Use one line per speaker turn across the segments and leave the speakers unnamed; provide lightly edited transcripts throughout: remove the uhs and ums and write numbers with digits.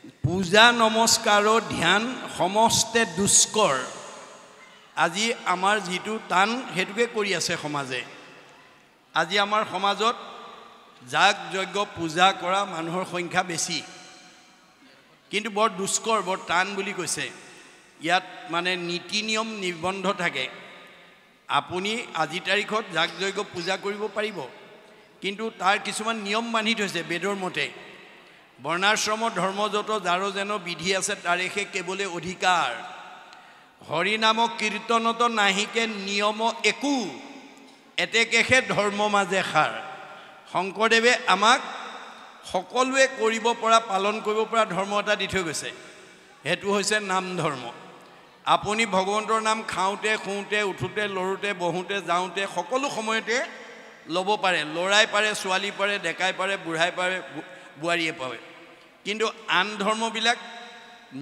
পূজা নমস্কাৰ ধ্যান সমস্তে দুষ্কৰ আজি আমাৰ যিটো টান হেতুকে কৰি আছে সমাজে আজি আমাৰ সমাজত যাগ যজ্ঞ পূজা কৰা মানুহৰ সংখ্যা বেছি কিন্তু বৰ দুষ্কৰ বৰ টান বুলি কৈছে ইয়াত মানে নীতি নিয়ম নিবন্ধ থাকে আপুনি আজি তাৰিখত যাগ যজ্ঞ পূজা কৰিব পাৰিব কিন্তু তাৰ কিছুমান নিয়ম মানি থৈছে বেদৰ মতে বৰ্ণাশ্ৰম ধৰ্মজত যাৰো যেন বিধি আছে তাৰেহে কেৱলে অধিকাৰ হৰি নাম কীৰ্তনত নাহিকে নিয়ম একো এতেকেহে ধৰ্ম মাজে খাৰ শংকৰদেৱে আমাক সকলোৱে কৰিব পৰা পালন কৰিব পৰা ধৰ্ম এটা দি থৈ গৈছে হেতু হৈছে নাম ধৰ্ম আপুনি ভগৱন্তৰ নাম খাওঁতে খুঁতে উঠোতে লৰোতে বহুতে যাওঁতে সকলো সময়তে ল'ব পাৰে লৰাই পাৰে ছোৱালী পাৰে ডেকাই পাৰে বুঢ়াই পাৰে বুঢ়াৰীয়ে পাৰে কিন্তু আন ধৰ্মবিলাক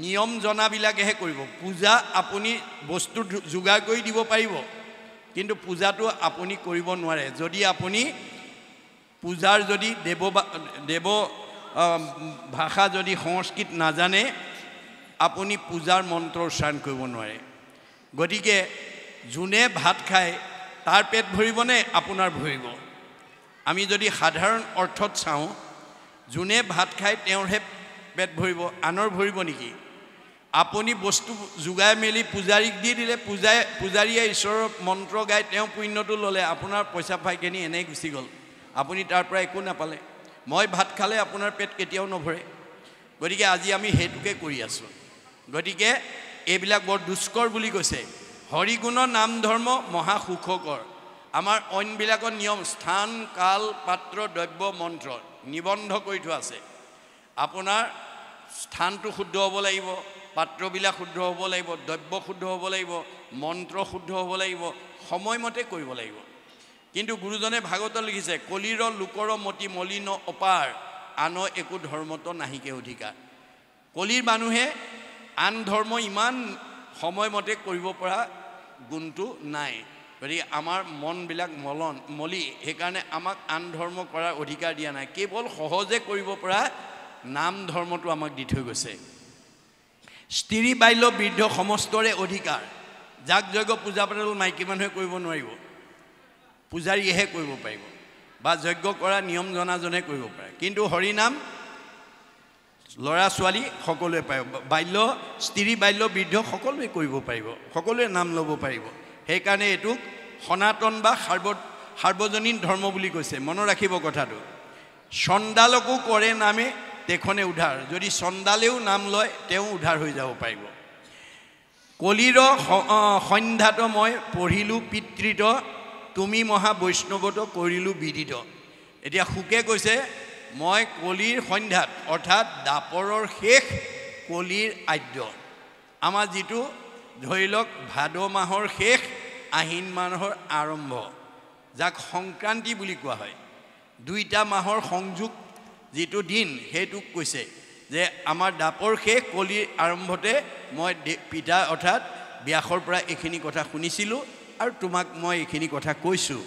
নিয়ম জনাবিলাকেহে কৰিব পূজা আপুনি বস্তু যোগাৰ কৰি দিব পাৰিব কিন্তু পূজাটো আপুনি কৰিব নোৱাৰে যদি আপুনি পূজাৰ যদি দেৱ ভাষা যদি সংস্কৃত নাজানে আপুনি পূজাৰ মন্ত্ৰ উচ্চাৰণ কৰিব নোৱাৰে গতিকে যোনে ভাত খায় তাৰ পেট ভৰিবনে আপোনাৰ ভৰিব আমি যদি সাধাৰণ অৰ্থত চাওঁ যোনে ভাত খায় তেওঁৰহে পেট ভৰিব আনৰ ভৰিব নেকি আপুনি বস্তু যোগাই মেলি পূজাৰীক দি দিলে পূজাৰীয়ে ঈশ্বৰৰ মন্ত্ৰ গাই তেওঁ পুণ্যটো ল'লে আপোনাৰ পইচা পাইখিনি এনেই গুচি গ'ল আপুনি তাৰ পৰা একো নাপালে মই ভাত খালে আপোনাৰ পেট কেতিয়াও নভৰে গতিকে আজি আমি হেতুকে কৰি আছোঁ গতিকে এইবিলাক বৰ দুষ্কৰ বুলি কৈছে হৰিগুণ নাম ধৰ্ম মহা সুখকৰ আমাৰ অইনবিলাকৰ নিয়ম স্থান কাল পাত্ৰ দ্ৰব্য মন্ত্ৰ নিবন্ধ কৰি থোৱা আছে আপোনাৰ স্থানটো শুদ্ধ হ'ব লাগিব পাত্ৰবিলাক শুদ্ধ হ'ব লাগিব দ্ৰব্য শুদ্ধ হ'ব লাগিব মন্ত্ৰ শুদ্ধ হ'ব লাগিব সময়মতে কৰিব লাগিব কিন্তু গুৰুজনে ভাগৱত লিখিছে কলিৰ লোকৰ মতি মলিন অপাৰ আন একো ধৰ্মত নাহিকে অধিকাৰ কলিৰ মানুহে আন ধৰ্ম ইমান সময়মতে কৰিব পৰা গুণটো নাই গতিকে আমাৰ মনবিলাক মলি সেইকাৰণে আমাক আন ধৰ্ম কৰাৰ অধিকাৰ দিয়া নাই কেৱল সহজে কৰিব পৰা নাম ধৰ্মটো আমাক দি থৈ গৈছে স্ত্ৰী বাল্য বৃদ্ধ সমস্তৰে অধিকাৰ যাগ যজ্ঞ পূজা পাতল মাইকী মানুহে কৰিব নোৱাৰিব পূজাৰীয়েহে কৰিব পাৰিব বা যজ্ঞ কৰা নিয়ম জনাজনে কৰিব পাৰে কিন্তু হৰিনাম ল'ৰা ছোৱালী সকলোৱে পাৰিব বাল্য স্ত্ৰী বাল্য বৃদ্ধ সকলোৱে কৰিব পাৰিব সকলোৱে নাম ল'ব পাৰিব সেইকাৰণে এইটোক সনাতন বা সাৰ্বজনীন ধৰ্ম বুলি কৈছে মনত ৰাখিব কথাটো চণ্ডালকো কৰে নামে তেখনে উদ্ধাৰ যদি চণ্ডালেও নাম লয় তেওঁ উদ্ধাৰ হৈ যাব পাৰিব কলিৰ সন্ধ্যাত মই পঢ়িলোঁ পিতৃত তুমি মহা বৈষ্ণৱত কৰিলোঁ বিদিত এতিয়া সুকে কৈছে মই কলিৰ সন্ধ্যাত অৰ্থাৎ দাপৰৰ শেষ কলিৰ আদ্য আমাৰ যিটো ধৰি লওক ভাদ মাহৰ শেষ আহিন মাহৰ আৰম্ভ যাক সংক্ৰান্তি বুলি কোৱা হয় দুইটা মাহৰ সংযোগ যিটো দিন সেইটোক কৈছে যে আমাৰ দাপৰ শেষ কলিৰ আৰম্ভতে মই পিতা অৰ্থাৎ ব্যাসৰ পৰা এইখিনি কথা শুনিছিলোঁ আৰু তোমাক মই এইখিনি কথা কৈছোঁ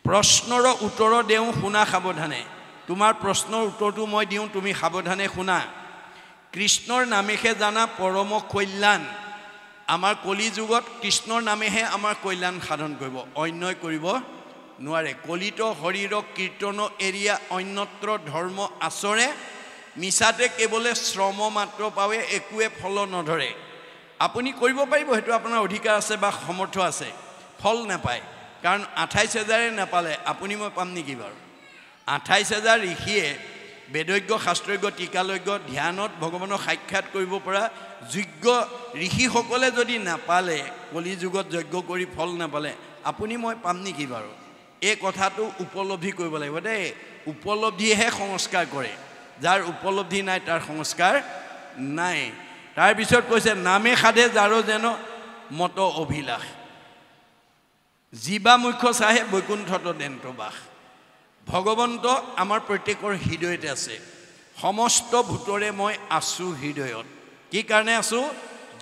প্ৰশ্নৰ উত্তৰ দেওঁ শুনা সাৱধানে তোমাৰ প্ৰশ্নৰ উত্তৰটো মই দিওঁ তুমি সাৱধানে শুনা কৃষ্ণৰ নামেহে জানা পৰম কল্যাণ আমাৰ কলি যুগত কৃষ্ণৰ নামেহে আমাৰ কল্যাণ সাধন কৰিব অন্যই কৰিব নোৱাৰে কলিত শৰীৰ কীৰ্তন এৰিয়া অন্যত্ৰ ধৰ্ম আচৰে মিছাতে কেৱলে শ্ৰম মাত্ৰ পাৱে একোৱে ফল নধৰে আপুনি কৰিব পাৰিব সেইটো আপোনাৰ অধিকাৰ আছে বা সমৰ্থ আছে ফল নাপায় কাৰণ ২৮,০০০ নাপালে আপুনি মই পাম নেকি বাৰু ২৮,০০০ ঋষিয়ে বেদজ্ঞ শাস্ত্ৰজ্ঞ টিকালজ্ঞ ধ্যানত ভগৱানক সাক্ষাৎ কৰিব পৰা যোগ্য ঋষিসকলে যদি নাপালে কলি যুগত যজ্ঞ কৰি ফল নাপালে আপুনি মই পাম নেকি বাৰু এই কথাটো উপলব্ধি কৰিব লাগিব দেই উপলব্ধিহে সংস্কাৰ কৰে যাৰ উপলব্ধি নাই তাৰ সংস্কাৰ নাই তাৰপিছত কৈছে নামে সাধে যাৰো যেন মত অভিলাষ জীৱা মুখ্য চাহে বৈকুণ্ঠত দেন্ত বাস ভগৱন্ত আমাৰ প্ৰত্যেকৰ হৃদয়তে আছে সমস্ত ভূতৰে মই আছোঁ হৃদয়ত কি কাৰণে আছোঁ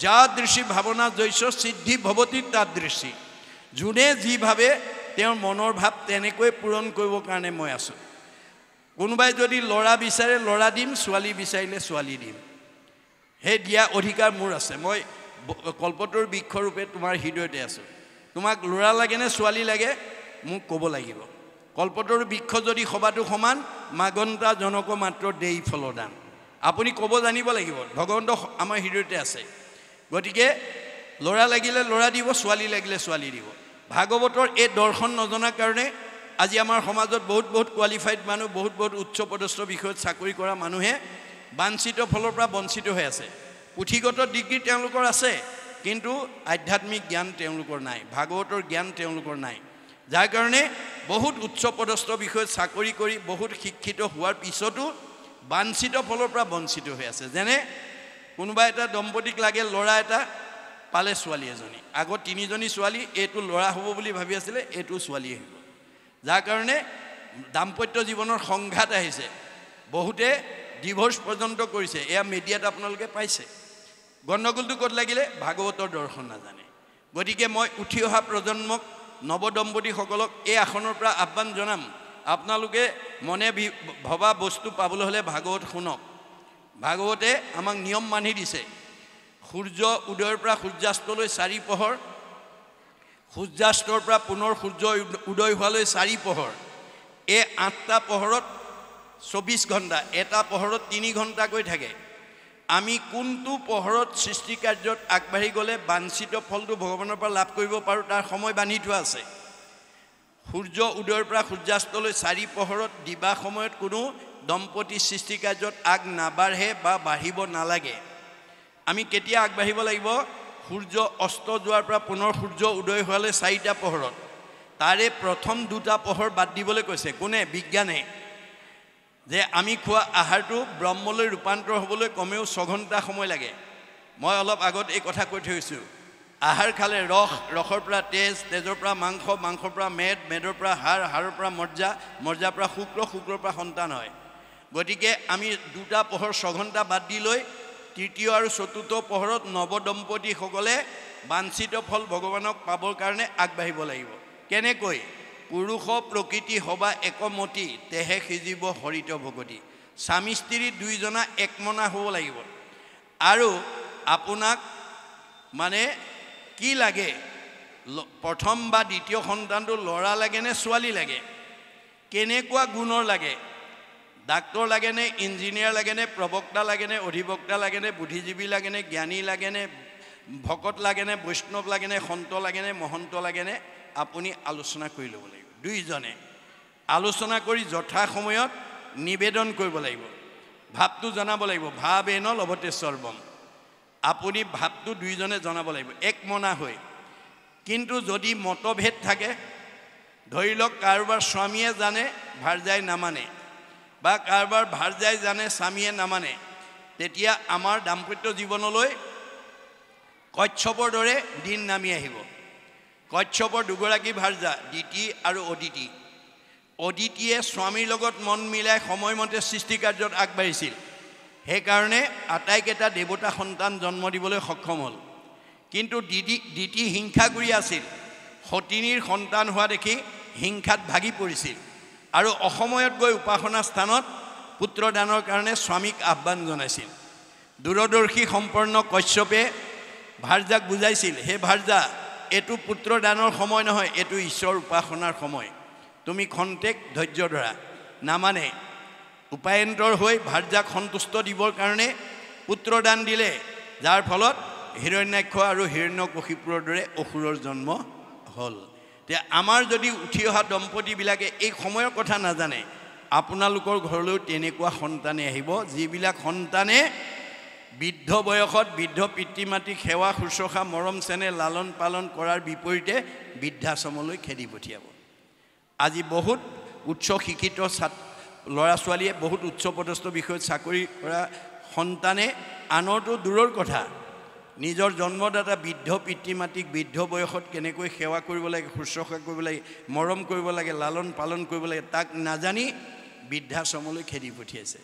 যা দৃষ্টি ভাৱনা জৈছ সিদ্ধি ভৱতী তাত দৃষ্টি যোনে যি ভাবে তেওঁৰ মনৰ ভাৱ তেনেকৈ পূৰণ কৰিবৰ কাৰণে মই আছোঁ কোনোবাই যদি ল'ৰা বিচাৰে ল'ৰা দিম ছোৱালী বিচাৰিলে ছোৱালী দিম সেই দিয়া অধিকাৰ মোৰ আছে মই কল্পতৰ বৃক্ষৰূপে তোমাৰ হৃদয়তে আছোঁ তোমাক ল'ৰা লাগে নে ছোৱালী লাগে মোক ক'ব লাগিব কল্পতৰ বৃক্ষ যদি সবাটো সমান মাগন্তা জনক মাত্ৰ দেই ফলদান আপুনি ক'ব জানিব লাগিব ভগৱন্ত আমাৰ হৃদয়তে আছে গতিকে ল'ৰা লাগিলে ল'ৰা দিব ছোৱালী লাগিলে ছোৱালী দিব ভাগৱতৰ এই দৰ্শন নজনাৰ কাৰণে আজি আমাৰ সমাজত বহুত কোৱালিফাইড মানুহ বহুত উচ্চ পদস্থ বিষয়ত চাকৰি কৰা মানুহে বাঞ্ছিত ফলৰ পৰা বঞ্চিত হৈ আছে পুথিগত ডিগ্ৰী তেওঁলোকৰ আছে কিন্তু আধ্যাত্মিক জ্ঞান তেওঁলোকৰ নাই ভাগৱতৰ জ্ঞান তেওঁলোকৰ নাই যাৰ কাৰণে বহুত উচ্চ পদস্থ বিষয়ত চাকৰি কৰি বহুত শিক্ষিত হোৱাৰ পিছতো বাঞ্ছিত ফলৰ পৰা বঞ্চিত হৈ আছে যেনে কোনোবা এটা দম্পতীক লাগে ল'ৰা এটা পালে ছোৱালী এজনী আগত তিনিজনী ছোৱালী এইটো ল'ৰা হ'ব বুলি ভাবি আছিলে এইটো ছোৱালী আহিব যাৰ কাৰণে দাম্পত্য জীৱনৰ সংঘাত আহিছে বহুতে ডিভোৰ্স পৰ্যন্ত কৰিছে এয়া মিডিয়াত আপোনালোকে পাইছে গণ্ডগোলটো ক'ত লাগিলে ভাগৱতৰ দৰ্শন নাজানে গতিকে মই উঠি অহা প্ৰজন্মক নৱদম্পতীসকলক এই আসনৰ পৰা আহ্বান জনাম আপোনালোকে মনে ভবা বস্তু পাবলৈ হ'লে ভাগৱত শুনক ভাগৱতে আমাক নিয়ম মানি দিছে সূৰ্য উদয়ৰ পৰা সূৰ্যাস্তলৈ 4 পহৰ সূৰ্যাস্তৰ পৰা পুনৰ সূৰ্য উদয় হোৱালৈ 4 পহৰ এই 8টা পহৰত 24 ঘণ্টা এটা পহৰত 3 ঘণ্টাকৈ থাকে আমি কোনটো পহৰত সৃষ্টি কাৰ্যত আগবাঢ়ি গ'লে বাঞ্ছিত ফলটো ভগৱানৰ পৰা লাভ কৰিব পাৰোঁ তাৰ সময় বান্ধি থোৱা আছে সূৰ্য উদয়ৰ পৰা সূৰ্যাস্তলৈ 4 পহৰত দিবা সময়ত কোনো দম্পতী সৃষ্টি কাৰ্যত আগ নাবাঢ়ে বা বাঢ়িব নালাগে আমি কেতিয়া আগবাঢ়িব লাগিব সূৰ্য অস্ত যোৱাৰ পৰা পুনৰ সূৰ্য উদয় হোৱালৈ 4টা পহৰত তাৰে প্ৰথম 2টা পহৰ বাদ দিবলৈ কৈছে কোনে বিজ্ঞানে যে আমি খোৱা আহাৰটো ব্ৰহ্মলৈ ৰূপান্তৰ হ'বলৈ কমেও 6 ঘণ্টা সময় লাগে মই অলপ আগত এই কথা কৈ থৈছোঁ আহাৰ খালে ৰসৰ পৰা তেজৰ পৰা মাংস মাংসৰ পৰা মেদৰ পৰা হাড়ৰ পৰা মজ্জাৰ পৰা শুক্ৰৰ পৰা সন্তান হয় গতিকে আমি 2টা পহৰ 6 ঘণ্টা বাদ দি লৈ তৃতীয় আৰু চতুৰ্থ পহৰত নৱদম্পতীসকলে বাঞ্ছিত ফল ভগৱানক পাবৰ কাৰণে আগবাঢ়িব লাগিব কেনেকৈ পুৰুষ প্ৰকৃতি হবা একমতি তেহে সিজিব হৰিত ভগতি স্বামী স্ত্ৰী দুইজনা একমনা হ'ব লাগিব আৰু আপোনাক মানে কি লাগে প্ৰথম বা দ্বিতীয় সন্তানটো ল'ৰা লাগে নে ছোৱালী লাগে কেনেকুৱা গুণৰ লাগে ডাক্তৰ লাগে নে ইঞ্জিনিয়াৰ লাগে নে প্ৰবক্তা লাগে নে অধিবক্তা লাগে নে বুদ্ধিজীৱী লাগে নে জ্ঞানী লাগে নে ভকত লাগে নে বৈষ্ণৱ লাগে নে সন্ত লাগে নে মহন্ত লাগে নে আপুনি আলোচনা কৰি ল'ব লাগিব দুইজনে আলোচনা কৰি যথা সময়ত নিবেদন কৰিব লাগিব ভাৱটো জনাব লাগিব ভাৱেন লভতে সৰ্বম আপুনি ভাৱটো দুইজনে জনাব লাগিব একমনা হৈ কিন্তু যদি মতভেদ থাকে ধৰি লওক কাৰোবাৰ স্বামীয়ে জানে ভাৰ্যাই নামানে বা কাৰোবাৰ ভাৰ্যাই জানে স্বামীয়ে নামানে তেতিয়া আমাৰ দাম্পত্য জীৱনলৈ কচ্ছপৰ দৰে দিন নামি আহিব কচ্ছপৰ দুগৰাকী ভাৰ্যা দিতি আৰু অদিতিয়ে স্বামীৰ লগত মন মিলাই সময়মতে সৃষ্টি কাৰ্যত আগবাঢ়িছিল সেইকাৰণে আটাইকেইটা দেৱতা সন্তান জন্ম দিবলৈ সক্ষম হ'ল কিন্তু দিতি হিংসাগুৰি আছিল সতিনীৰ সন্তান হোৱা দেখি হিংসাত ভাগি পৰিছিল আৰু অসময়ত গৈ উপাসনা স্থানত পুত্ৰদানৰ কাৰণে স্বামীক আহ্বান জনাইছিল দূৰদৰ্শী সম্পন্ন কশ্যপে ভাৰ্যাক বুজাইছিল হে ভাৰ্যা এইটো পুত্ৰদানৰ সময় নহয় এইটো ঈশ্বৰ উপাসনাৰ সময় তুমি খন্তেক ধৈৰ্য ধৰা নামানে উপায়ন্তৰ হৈ ভাৰ্যাক সন্তুষ্ট দিবৰ কাৰণে পুত্ৰদান দিলে যাৰ ফলত হিৰণ্যাক্ষ আৰু হিৰণ্যকশিপুৰৰ দৰে অসুৰৰ জন্ম হ'ল এতিয়া আমাৰ যদি উঠি অহা দম্পতীবিলাকে এই সময়ৰ কথা নাজানে আপোনালোকৰ ঘৰলৈ তেনেকুৱা সন্তানে আহিব যিবিলাক সন্তানে বৃদ্ধ বয়সত বৃদ্ধ পিতৃ মাতৃক সেৱা শুশ্ৰূষা মৰম চেনেহ লালন পালন কৰাৰ বিপৰীতে বৃদ্ধাশ্ৰমলৈ খেদি পঠিয়াব আজি বহুত উচ্চ শিক্ষিত ল'ৰা ছোৱালীয়ে বহুত উচ্চ পদস্থ বিষয়ত চাকৰি কৰা সন্তানে আনৰতো দূৰৰ কথা নিজৰ জন্মদাতা বৃদ্ধ পিতৃ মাতৃক বৃদ্ধ বয়সত কেনেকৈ সেৱা কৰিব লাগে শুশ্ৰূষা কৰিব লাগে মৰম কৰিব লাগে লালন পালন কৰিব লাগে তাক নাজানি বৃদ্ধাশ্ৰমলৈ খেদি পঠিয়াইছে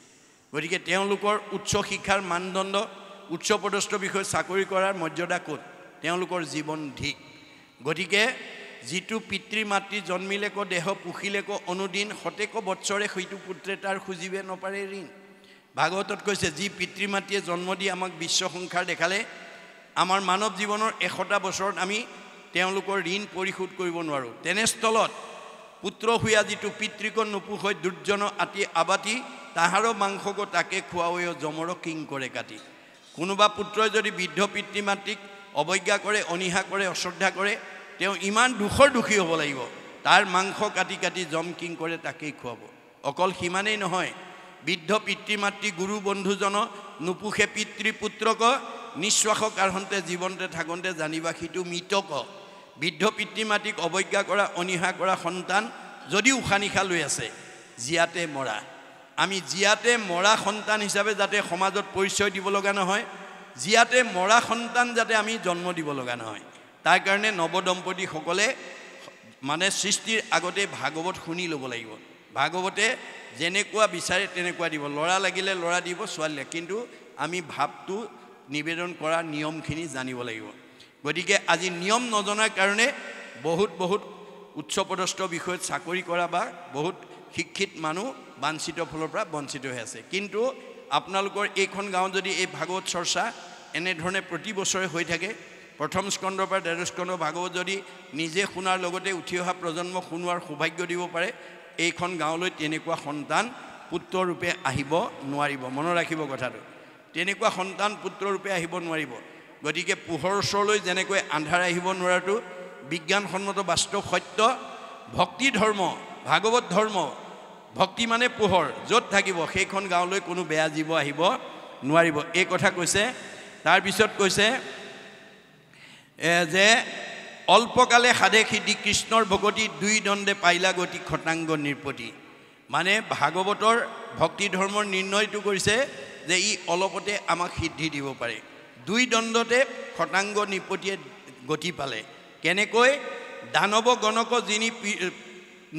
গতিকে তেওঁলোকৰ উচ্চ শিক্ষাৰ মানদণ্ড উচ্চ পদস্থ বিষয়ত চাকৰি কৰাৰ মৰ্যাদা ক'ত তেওঁলোকৰ জীৱন ধিক গতিকে যিটো পিতৃ মাতৃ জন্মিলেকো দেহ পুখিলেকো অনুদিন শতেক বৎসৰে সেইটো পুত্ৰে তাৰ খুজিবে নপাৰে ঋণ ভাগৱতত কৈছে যি পিতৃ মাতৃয়ে জন্ম দি আমাক বিশ্ব সংসাৰ দেখালে আমাৰ মানৱ জীৱনৰ 100টা বছৰত আমি তেওঁলোকৰ ঋণ পৰিশোধ কৰিব নোৱাৰোঁ তেনেস্থলত পুত্ৰ হুয়া যিটো পিতৃক নুপুষৈ দুৰ্জন আতি আবাতি তাহাৰো মাংসক তাকে খুৱাওয় জমৰ কিং কৰে কাটি কোনোবা পুত্ৰই যদি বৃদ্ধ পিতৃ মাতৃক অৱজ্ঞা কৰে অনিহা কৰে অশ্ৰদ্ধা কৰে তেওঁ ইমান দুখৰ দুখী হ'ব লাগিব তাৰ মাংস কাটি কাটি জম কিং কৰে তাকেই খুৱাব অকল সিমানেই নহয় বৃদ্ধ পিতৃ মাতৃ গুৰু বন্ধুজন নুপুষে পিতৃ পুত্ৰক নিশ্বাস কাঢ়ন্তে জীৱনতে থাকন্তে জানিবা সিটো মৃতক বৃদ্ধ পিতৃ মাতৃক অৱজ্ঞা কৰা অনিহা কৰা সন্তান যদি উশাহ নিশাহ লৈ আছে জিয়াতে মৰা আমি জিয়াতে মৰা সন্তান হিচাপে যাতে সমাজত পৰিচয় দিব লগা নহয় জিয়াতে মৰা সন্তান যাতে আমি জন্ম দিব লগা নহয় তাৰ কাৰণে নৱদম্পতিসকলে মানে সৃষ্টিৰ আগতে ভাগৱত শুনি ল'ব লাগিব ভাগৱতে যেনেকুৱা বিচাৰে তেনেকুৱা দিব ল'ৰা লাগিলে ল'ৰা দিব ছোৱালী কিন্তু আমি ভাৱটো নিবেদন কৰা নিয়মখিনি জানিব লাগিব গতিকে আজি নিয়ম নজনাৰ কাৰণে বহুত উচ্চপদস্থ বিষয়ত চাকৰি কৰা বা বহুত শিক্ষিত মানুহ বাঞ্ছিত ফলৰ পৰা বঞ্চিত হৈ আছে কিন্তু আপোনালোকৰ এইখন গাঁও যদি এই ভাগৱত চৰ্চা এনেধৰণে প্ৰতি বছৰে হৈ থাকে প্ৰথম স্কন্ধৰ পৰা দ্বাদশ স্কন্ধ ভাগৱত যদি নিজে শুনাৰ লগতে উঠি অহা প্ৰজন্ম শুনোৱাৰ সৌভাগ্য দিব পাৰে এইখন গাঁৱলৈ তেনেকুৱা সন্তান পুত্ৰৰূপে আহিব নোৱাৰিব মনত ৰাখিব কথাটো তেনেকুৱা সন্তান পুত্ৰৰূপে আহিব নোৱাৰিব গতিকে পোহৰৰ ওচৰলৈ যেনেকৈ আন্ধাৰ আহিব নোৱাৰাটো বিজ্ঞানসন্মত বাস্তৱ সত্য ভক্তি ধৰ্ম ভাগৱত ধৰ্ম ভক্তি মানে পোহৰ য'ত থাকিব সেইখন গাঁৱলৈ কোনো বেয়া জীৱ আহিব নোৱাৰিব এই কথা কৈছে তাৰপিছত কৈছে যে অল্পকালে সাধে সিদ্ধি কৃষ্ণৰ ভগতি দুই দণ্ডে পাইলা গতি খটাংগ নিৰ্পতি মানে ভাগৱতৰ ভক্তি ধৰ্মৰ নিৰ্ণয়টো কৰিছে যে ই অলপতে আমাক সিদ্ধি দিব পাৰে দুই দণ্ডতে খটাংগ নিৰ্পতিয়ে গতি পালে কেনেকৈ দানৱ গণক যিনি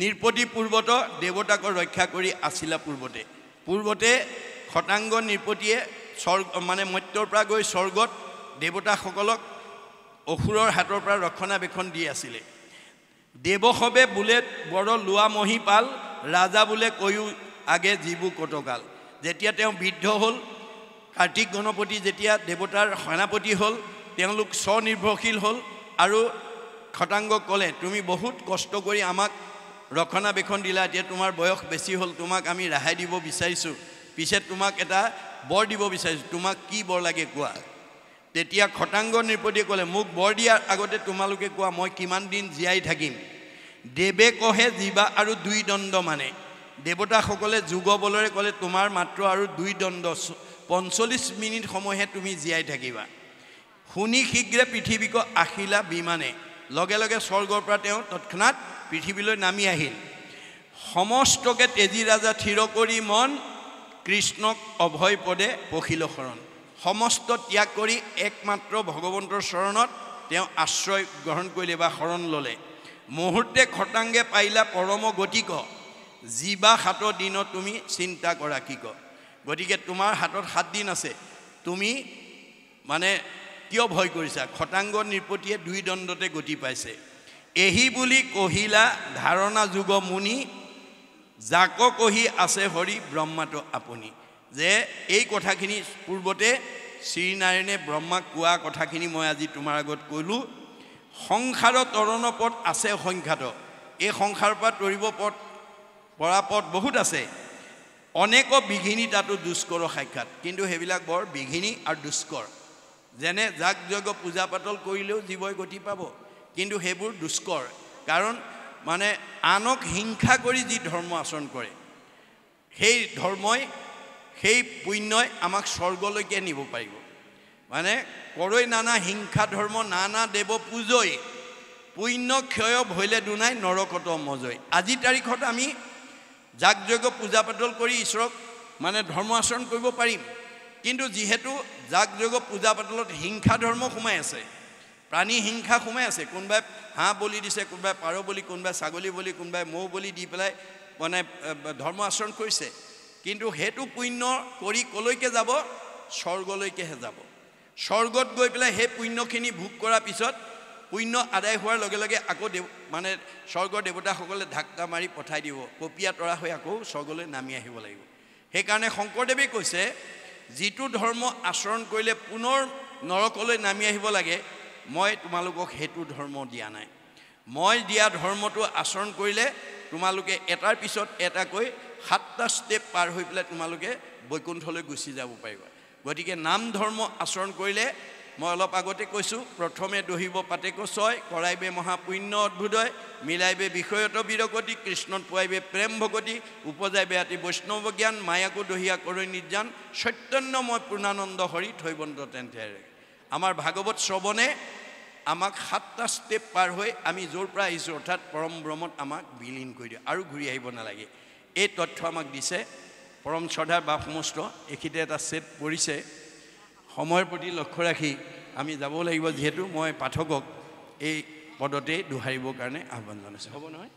নিৰ্পতি পূৰ্বত দেৱতাক ৰক্ষা কৰি আছিলা পূৰ্বতে খটাংগ নিৰ্পতিয়ে স্বৰ্গ মানে মৰ্ত্যৰ পৰা গৈ স্বৰ্গত দেৱতাসকলক অসুৰৰ হাতৰ পৰা ৰক্ষণাবেক্ষণ দি আছিলে দেৱসবে বোলে বৰ লোৱা মহিপাল ৰাজা বোলে কৈও আগে জীবু কটকাল যেতিয়া তেওঁ বৃদ্ধ হ'ল কাৰ্তিক গণপতি যেতিয়া দেৱতাৰ সেনাপতি হ'ল তেওঁলোক স্বনিৰ্ভৰশীল হ'ল আৰু খটাংগক ক'লে তুমি বহুত কষ্ট কৰি আমাক ৰক্ষণাবেক্ষণ দিলা এতিয়া তোমাৰ বয়স বেছি হ'ল তোমাক আমি ৰেহাই দিব বিচাৰিছোঁ পিছে তোমাক এটা বৰ দিব বিচাৰিছোঁ তোমাক কি বৰ লাগে কোৱা তেতিয়া খটাংগ নিৰ্পতিয়ে ক'লে মোক বৰ দিয়াৰ আগতে তোমালোকে কোৱা মই কিমান দিন জীয়াই থাকিম দেৱে কহে জীৱা আৰু দুই দণ্ড মানে দেৱতাসকলে যুগ বলেৰে ক'লে তোমাৰ মাত্ৰ আৰু দুই দণ্ড 45 মিনিট সময়হে তুমি জীয়াই থাকিবা শুনি শীঘ্ৰে পৃথিৱীক আহিলা বিমানে লগে লগে স্বৰ্গৰ পৰা তেওঁ তৎক্ষণাৎ পৃথিৱীলৈ নামি আহিল সমস্তকে তেজী ৰাজা থিৰ কৰি মন কৃষ্ণক অভয় পদে পখিল শৰণ সমস্ত ত্যাগ কৰি একমাত্ৰ ভগৱন্তৰ চৰণত তেওঁ আশ্ৰয় গ্ৰহণ কৰিলে বা শৰণ ল'লে মুহূৰ্তে খটাংগে পাইলা পৰম গতিক জীৱা 7 দিন তুমি চিন্তা কৰা কি ক গতিকে তোমাৰ হাতত 7 দিন আছে তুমি মানে কিয় ভয় কৰিছা খটাংগ নিৰ্পতিয়ে দুই দণ্ডতে গতি পাইছে এহি বুলি কহিলা ধাৰণা যুগ মুনি যাক কহি আছে হৰি ব্ৰহ্মাটো আপুনি যে এই কথাখিনি পূৰ্বতে শ্ৰীনাৰায়ণে ব্ৰহ্মাক কোৱা কথাখিনি মই আজি তোমাৰ আগত কৈলোঁ সংসাৰ তৰণ পথ আছে সংখ্যাত এই সংসাৰৰ পৰা তৰিব পৰা পথ বহুত আছে অনেক বিঘিনী তাতো দুষ্কৰ সাক্ষাৎ কিন্তু সেইবিলাক বৰ বিঘিনী আৰু দুষ্কৰ যেনে যাগ যজ্ঞ পূজা পাতল কৰিলেও জীৱই গতি পাব কিন্তু সেইবোৰ দুষ্কৰ কাৰণ মানে আনক হিংসা কৰি যি ধৰ্ম আচৰণ কৰে সেই ধৰ্মই সেই পুণ্যই আমাক স্বৰ্গলৈকে নিব পাৰিব মানে কৰৈ নানা হিংসা ধৰ্ম নানা দেৱ পূজৈ পুণ্য ক্ষয় ভৈলে দুনাই নৰকত মজৈ আজি তাৰিখত আমি যাগ যজ্ঞ পূজা পাতল কৰি ঈশ্বৰক মানে ধৰ্ম আচৰণ কৰিব পাৰিম কিন্তু যেহেতু যাগ যজ্ঞ পূজা পাতলত হিংসা ধৰ্ম সোমাই আছে প্ৰাণী হিংসা সোমাই আছে কোনোবাই হাঁহ বলি দিছে কোনোবাই পাৰ বলি কোনোবাই ছাগলী বলি কোনোবাই মৌ বলি দি পেলাই মানে ধৰ্ম আচৰণ কৰিছে কিন্তু হেতু পুণ্য কৰি কলৈকে যাব স্বৰ্গলৈকেহে যাব স্বৰ্গত গৈ পেলাই হে পুণ্যখিনি ভোগ কৰাৰ পিছত পুণ্য আদায় হোৱাৰ লগে লগে আকৌ মানে স্বৰ্গৰ দেৱতাসকলে ধাক্কা মাৰি পঠাই দিব কপিয়া তৰা হৈ আকৌ স্বৰ্গলৈ নামি আহিব লাগিব সেইকাৰণে শংকৰদেৱে কৈছে যিটো ধৰ্ম আচৰণ কৰিলে পুনৰ নৰকলৈ নামি আহিব লাগে মই তোমালোকক সেইটো ধৰ্ম দিয়া নাই মই দিয়া ধৰ্মটো আচৰণ কৰিলে তোমালোকে এটাৰ পিছত এটাকৈ 7টা ষ্টেপ পাৰ হৈ পেলাই তোমালোকে বৈকুণ্ঠলৈ গুচি যাব পাৰিবা গতিকে নাম ধৰ্ম আচৰণ কৰিলে মই অলপ আগতে কৈছোঁ প্ৰথমে দহিব পাতেক ছয় কৰাইবে মহাপুণ্য অদ্ভুদয় মিলাইবে বিষয়ত বিৰগতি কৃষ্ণত পোৱাইবে প্ৰেম ভগতি উপজাইবে আতি বৈষ্ণৱ জ্ঞান মায়াকো দহিয়া কৰি নিৰ্যান চৈতন্যময় পূৰ্ণানন্দ হৰি থৈবন্ত তেন্তে আমাৰ ভাগৱত শ্ৰৱণে আমাক 7টা ষ্টেপ পাৰ হৈ আমি য'ৰ পৰা আহিছোঁ অৰ্থাৎ পৰম ব্ৰহ্মত আমাক বিলীন কৰি দিয়ে আৰু ঘূৰি আহিব নালাগে এই তথ্য আমাক দিছে পৰম শ্ৰদ্ধাৰ বাপ সমস্ত এইখিতে এটা ছেট পৰিছে সময়ৰ প্ৰতি লক্ষ্য ৰাখি আমি যাব লাগিব যিহেতু মই পাঠকক এই পদতে দোহাৰিবৰ কাৰণে আহ্বান জনাইছোঁ হ'ব নহয়